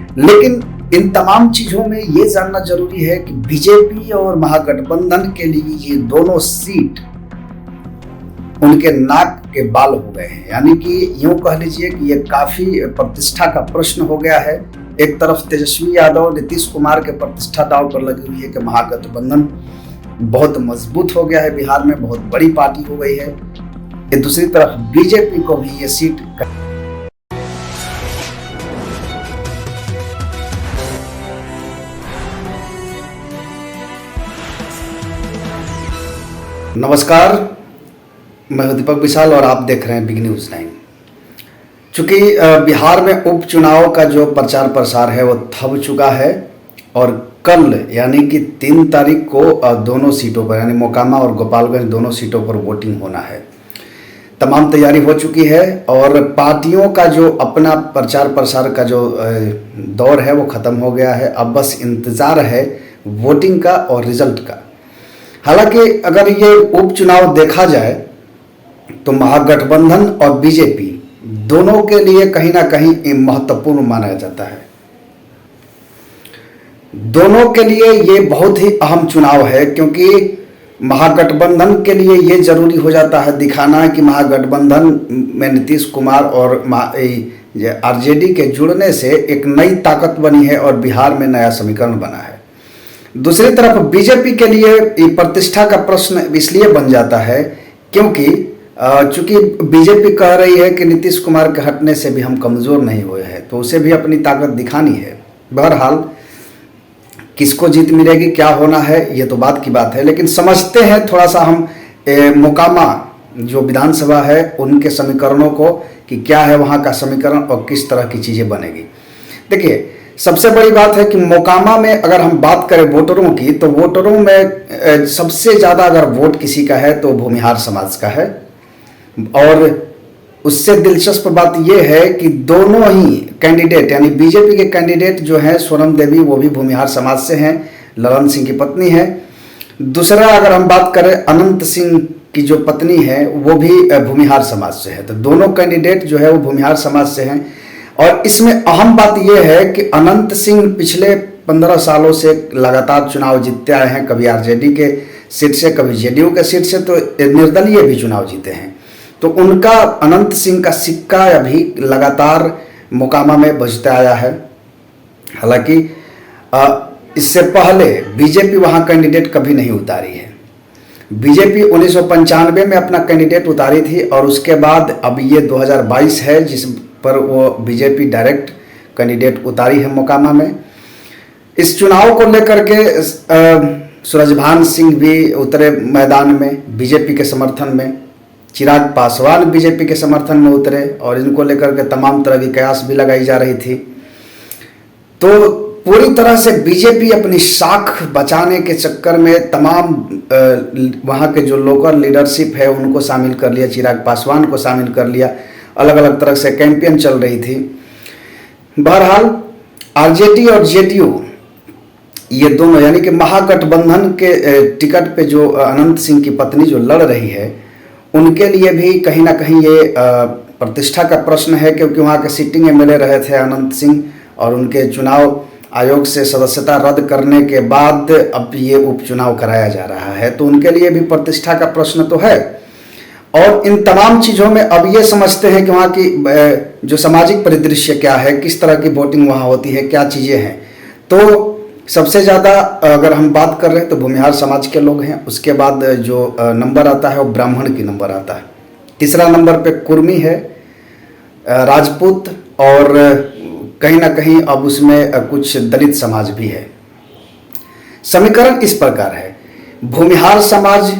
लेकिन इन तमाम चीजों में ये जानना जरूरी है कि बीजेपी और महागठबंधन के लिए ये दोनों सीट उनके नाक के बाल हो गए हैं। यानी कि यूं कह लीजिए कि ये काफी प्रतिष्ठा का प्रश्न हो गया है। एक तरफ तेजस्वी यादव नीतीश कुमार के प्रतिष्ठा दांव पर लगी हुई है कि महागठबंधन बहुत मजबूत हो गया है, बिहार में बहुत बड़ी पार्टी हो गई है। दूसरी तरफ बीजेपी को भी ये सीट नमस्कार, मैं हूं दीपक विशाल और आप देख रहे हैं बिग न्यूज 9। चूंकि बिहार में उपचुनाव का जो प्रचार प्रसार है वो थम चुका है और कल यानी कि 3 तारीख को दोनों सीटों पर यानी मोकामा और गोपालगंज दोनों सीटों पर वोटिंग होना है। तमाम तैयारी हो चुकी है और पार्टियों का जो अपना प्रचार प्रसार का जो दौर है वो ख़त्म हो गया है। अब बस इंतज़ार है वोटिंग का और रिजल्ट का। हालांकि अगर ये उपचुनाव देखा जाए तो महागठबंधन और बीजेपी दोनों के लिए कहीं ना कहीं महत्वपूर्ण माना जाता है। दोनों के लिए ये बहुत ही अहम चुनाव है, क्योंकि महागठबंधन के लिए ये जरूरी हो जाता है दिखाना कि महागठबंधन में नीतीश कुमार और आरजेडी के जुड़ने से एक नई ताकत बनी है और बिहार में नया समीकरण बना है। दूसरी तरफ बीजेपी के लिए प्रतिष्ठा का प्रश्न इसलिए बन जाता है क्योंकि चूंकि बीजेपी कह रही है कि नीतीश कुमार के हटने से भी हम कमज़ोर नहीं हुए हैं, तो उसे भी अपनी ताकत दिखानी है। बहरहाल किसको जीत मिलेगी, क्या होना है, ये तो बात की बात है। लेकिन समझते हैं थोड़ा सा हम मोकामा जो विधानसभा है उनके समीकरणों को कि क्या है वहाँ का समीकरण और किस तरह की चीज़ें बनेगी। देखिए, सबसे बड़ी बात है कि मोकामा में अगर हम बात करें वोटरों की, तो वोटरों में सबसे ज़्यादा अगर वोट किसी का है तो भूमिहार समाज का है। और उससे दिलचस्प बात यह है कि दोनों ही कैंडिडेट यानी बीजेपी के कैंडिडेट जो हैं स्वर्ण देवी, वो भी भूमिहार समाज से हैं, ललन सिंह की पत्नी है। दूसरा अगर हम बात करें अनंत सिंह की जो पत्नी है वो भी भूमिहार समाज से है। तो दोनों कैंडिडेट जो है वो भूमिहार समाज से हैं। और इसमें अहम बात यह है कि अनंत सिंह पिछले 15 सालों से लगातार चुनाव जीतते आए हैं, कभी आरजेडी के सीट से, कभी जेडीयू के सीट से, तो निर्दलीय भी चुनाव जीते हैं। तो उनका अनंत सिंह का सिक्का अभी लगातार मोकामा में बजता आया है। हालांकि इससे पहले बीजेपी वहाँ कैंडिडेट कभी नहीं उतारी है। बीजेपी 1995 में अपना कैंडिडेट उतारी थी और उसके बाद अब ये 2022 है जिस पर वो बीजेपी डायरेक्ट कैंडिडेट उतारी है मोकामा में। इस चुनाव को लेकर के सूरजभान सिंह भी उतरे मैदान में बीजेपी के समर्थन में, चिराग पासवान बीजेपी के समर्थन में उतरे और इनको लेकर के तमाम तरह की कयास भी लगाई जा रही थी। तो पूरी तरह से बीजेपी अपनी साख बचाने के चक्कर में तमाम वहाँ के जो लोकल लीडरशिप है उनको शामिल कर लिया, चिराग पासवान को शामिल कर लिया, अलग अलग तरह से कैंपेन चल रही थी। बहरहाल आरजेडी और जेडीयू ये दोनों यानी कि महागठबंधन के टिकट पे जो अनंत सिंह की पत्नी जो लड़ रही है उनके लिए भी कहीं ना कहीं ये प्रतिष्ठा का प्रश्न है, क्योंकि वहाँ के सिटिंग एमएलए रहे थे अनंत सिंह और उनके चुनाव आयोग से सदस्यता रद्द करने के बाद अब ये उपचुनाव कराया जा रहा है, तो उनके लिए भी प्रतिष्ठा का प्रश्न तो है। और इन तमाम चीज़ों में अब ये समझते हैं कि वहाँ की जो सामाजिक परिदृश्य क्या है, किस तरह की वोटिंग वहाँ होती है, क्या चीज़ें हैं। तो सबसे ज़्यादा अगर हम बात कर रहे हैं तो भूमिहार समाज के लोग हैं। उसके बाद जो नंबर आता है वो ब्राह्मण की नंबर आता है। तीसरा नंबर पे कुर्मी है, राजपूत और कहीं ना कहीं अब उसमें कुछ दलित समाज भी है। समीकरण इस प्रकार है, भूमिहार समाज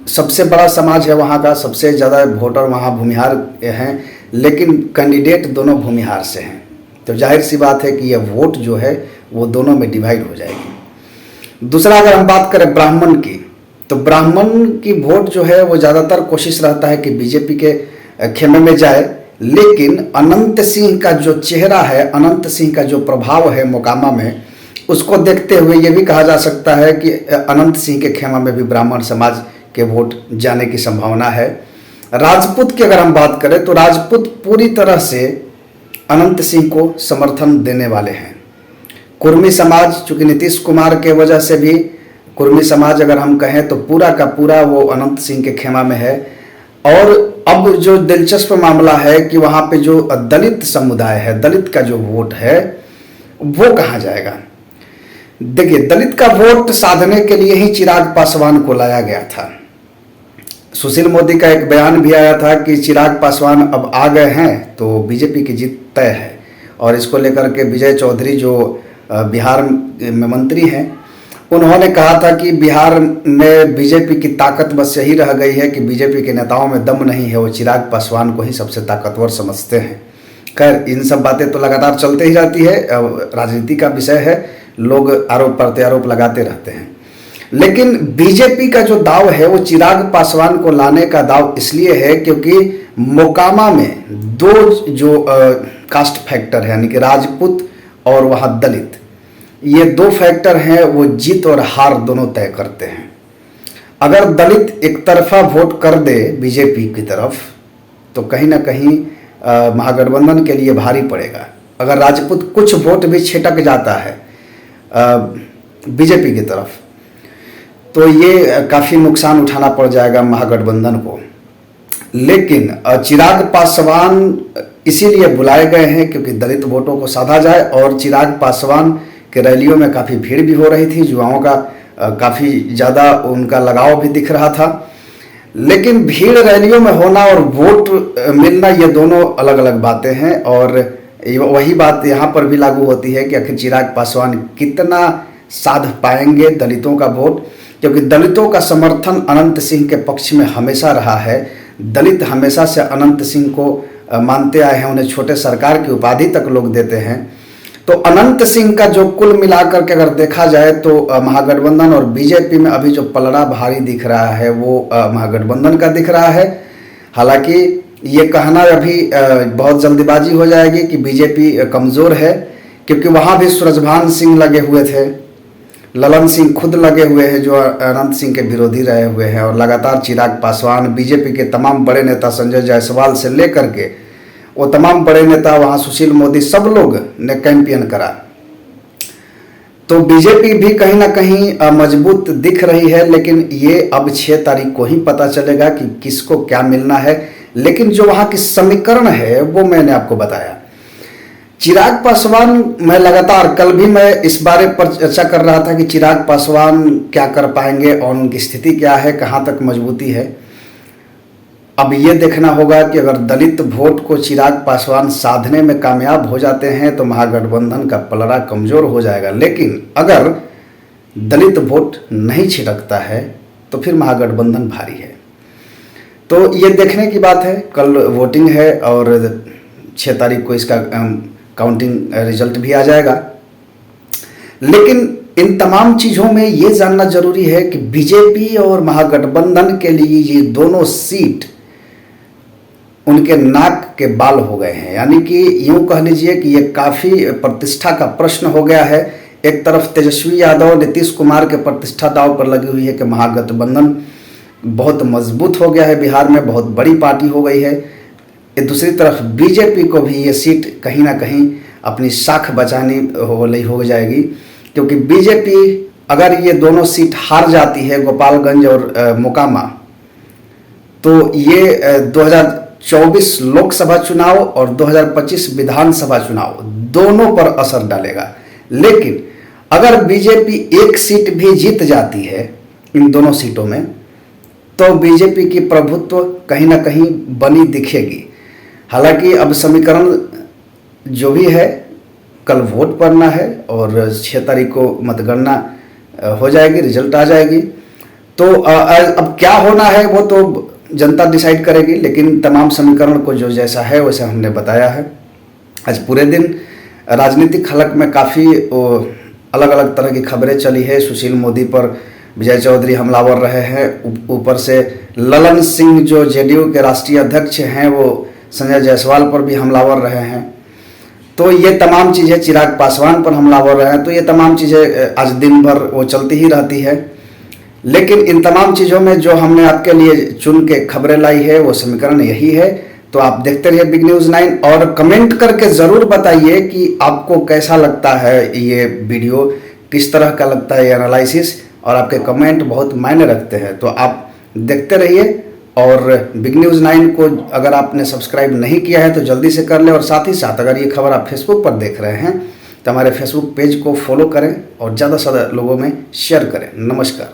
सबसे बड़ा समाज है, वहाँ का सबसे ज़्यादा वोटर वहाँ भूमिहार हैं, लेकिन कैंडिडेट दोनों भूमिहार से हैं। तो जाहिर सी बात है कि यह वोट जो है वो दोनों में डिवाइड हो जाएगी। दूसरा अगर हम बात करें ब्राह्मण की, तो ब्राह्मण की वोट जो है वो ज़्यादातर कोशिश रहता है कि बीजेपी के खेमे में जाए, लेकिन अनंत सिंह का जो चेहरा है, अनंत सिंह का जो प्रभाव है मोकामा में, उसको देखते हुए ये भी कहा जा सकता है कि अनंत सिंह के खेमा में भी ब्राह्मण समाज के वोट जाने की संभावना है। राजपूत की अगर हम बात करें तो राजपूत पूरी तरह से अनंत सिंह को समर्थन देने वाले हैं। कुर्मी समाज, चूंकि नीतीश कुमार के वजह से भी कुर्मी समाज अगर हम कहें तो पूरा का पूरा वो अनंत सिंह के खेमा में है। और अब जो दिलचस्प मामला है कि वहाँ पे जो दलित समुदाय है, दलित का जो वोट है वो कहाँ जाएगा। देखिए, दलित का वोट साधने के लिए ही चिराग पासवान को लाया गया था। सुशील मोदी का एक बयान भी आया था कि चिराग पासवान अब आ गए हैं तो बीजेपी की जीत तय है। और इसको लेकर के विजय चौधरी जो बिहार में मंत्री हैं, उन्होंने कहा था कि बिहार में बीजेपी की ताकत बस यही रह गई है कि बीजेपी के नेताओं में दम नहीं है, वो चिराग पासवान को ही सबसे ताकतवर समझते हैं। खैर, इन सब बातें तो लगातार चलते ही रहती है, राजनीति का विषय है, लोग आरोप प्रत्यारोप लगाते रहते हैं। लेकिन बीजेपी का जो दाव है वो चिराग पासवान को लाने का दाव इसलिए है क्योंकि मोकामा में दो जो कास्ट फैक्टर है, यानी कि राजपूत और वहाँ दलित, ये दो फैक्टर हैं, वो जीत और हार दोनों तय करते हैं। अगर दलित एक तरफा वोट कर दे बीजेपी की तरफ तो कहीं ना कहीं महागठबंधन के लिए भारी पड़ेगा। अगर राजपूत कुछ वोट भी छिटक जाता है बीजेपी की तरफ तो ये काफ़ी नुकसान उठाना पड़ जाएगा महागठबंधन को। लेकिन चिराग पासवान इसीलिए बुलाए गए हैं क्योंकि दलित वोटों को साधा जाए। और चिराग पासवान के रैलियों में काफ़ी भीड़ भी हो रही थी, युवाओं का काफ़ी ज़्यादा उनका लगाव भी दिख रहा था। लेकिन भीड़ रैलियों में होना और वोट मिलना ये दोनों अलग अलग बातें हैं। और वही बात यहाँ पर भी लागू होती है कि आखिर चिराग पासवान कितना साध पाएंगे दलितों का वोट, क्योंकि दलितों का समर्थन अनंत सिंह के पक्ष में हमेशा रहा है। दलित हमेशा से अनंत सिंह को मानते आए हैं, उन्हें छोटे सरकार की उपाधि तक लोग देते हैं। तो अनंत सिंह का जो कुल मिलाकर के अगर देखा जाए तो महागठबंधन और बीजेपी में अभी जो पलड़ा भारी दिख रहा है वो महागठबंधन का दिख रहा है। हालांकि ये कहना अभी बहुत जल्दीबाजी हो जाएगी कि बीजेपी कमज़ोर है, क्योंकि वहाँ भी सूरजभान सिंह लगे हुए थे, ललन सिंह खुद लगे हुए हैं जो अनंत सिंह के विरोधी रहे हुए हैं। और लगातार चिराग पासवान, बीजेपी के तमाम बड़े नेता संजय जायसवाल से लेकर के वो तमाम बड़े नेता, वहाँ सुशील मोदी, सब लोग ने कैंपेन करा। तो बीजेपी भी कहीं ना कहीं मजबूत दिख रही है। लेकिन ये अब 6 तारीख को ही पता चलेगा कि किसको क्या मिलना है। लेकिन जो वहाँ की समीकरण है वो मैंने आपको बताया। चिराग पासवान, मैं लगातार कल भी मैं इस बारे पर चर्चा कर रहा था कि चिराग पासवान क्या कर पाएंगे और उनकी स्थिति क्या है, कहाँ तक मजबूती है। अब ये देखना होगा कि अगर दलित वोट को चिराग पासवान साधने में कामयाब हो जाते हैं तो महागठबंधन का पलड़ा कमज़ोर हो जाएगा। लेकिन अगर दलित वोट नहीं छिटकता है तो फिर महागठबंधन भारी है। तो ये देखने की बात है। कल वोटिंग है और 6 तारीख को इसका काउंटिंग रिजल्ट भी आ जाएगा। लेकिन इन तमाम चीज़ों में ये जानना जरूरी है कि बीजेपी और महागठबंधन के लिए ये दोनों सीट उनके नाक के बाल हो गए हैं। यानी कि यूँ कह लीजिए कि ये काफ़ी प्रतिष्ठा का प्रश्न हो गया है। एक तरफ तेजस्वी यादव, नीतीश कुमार के प्रतिष्ठा दांव पर लगी हुई है कि महागठबंधन बहुत मजबूत हो गया है, बिहार में बहुत बड़ी पार्टी हो गई है। दूसरी तरफ बीजेपी को भी ये सीट कहीं ना कहीं अपनी साख बचानी हो जाएगी, क्योंकि बीजेपी अगर ये दोनों सीट हार जाती है, गोपालगंज और मोकामा, तो ये 2024 लोकसभा चुनाव और 2025 विधानसभा चुनाव दोनों पर असर डालेगा। लेकिन अगर बीजेपी एक सीट भी जीत जाती है इन दोनों सीटों में तो बीजेपी की प्रभुत्व कहीं ना कहीं बनी दिखेगी। हालांकि अब समीकरण जो भी है, कल वोट पड़ना है और 6 तारीख को मतगणना हो जाएगी, रिजल्ट आ जाएगी। तो अब क्या होना है वो तो जनता डिसाइड करेगी। लेकिन तमाम समीकरण को जो जैसा है वैसे हमने बताया है। आज पूरे दिन राजनीतिक हलक में काफ़ी अलग अलग तरह की खबरें चली है। सुशील मोदी पर विजय चौधरी हमलावर रहे हैं, ऊपर से ललन सिंह जो जेडीयू के राष्ट्रीय अध्यक्ष हैं वो संजय जायसवाल पर भी हमलावर रहे हैं। तो ये तमाम चीज़ें, चिराग पासवान पर हमलावर रहे हैं। तो ये तमाम चीज़ें आज दिन भर वो चलती ही रहती है। लेकिन इन तमाम चीज़ों में जो हमने आपके लिए चुन के खबरें लाई है वो समीकरण यही है। तो आप देखते रहिए बिग न्यूज़ 9 और कमेंट करके ज़रूर बताइए कि आपको कैसा लगता है ये वीडियो, किस तरह का लगता है ये एनालिसिस, और आपके कमेंट बहुत मायने रखते हैं। तो आप देखते रहिए और बिग न्यूज़ 9 को अगर आपने सब्सक्राइब नहीं किया है तो जल्दी से कर लें, और साथ ही साथ अगर ये खबर आप फेसबुक पर देख रहे हैं तो हमारे फेसबुक पेज को फॉलो करें और ज़्यादा से ज़्यादा लोगों में शेयर करें। नमस्कार।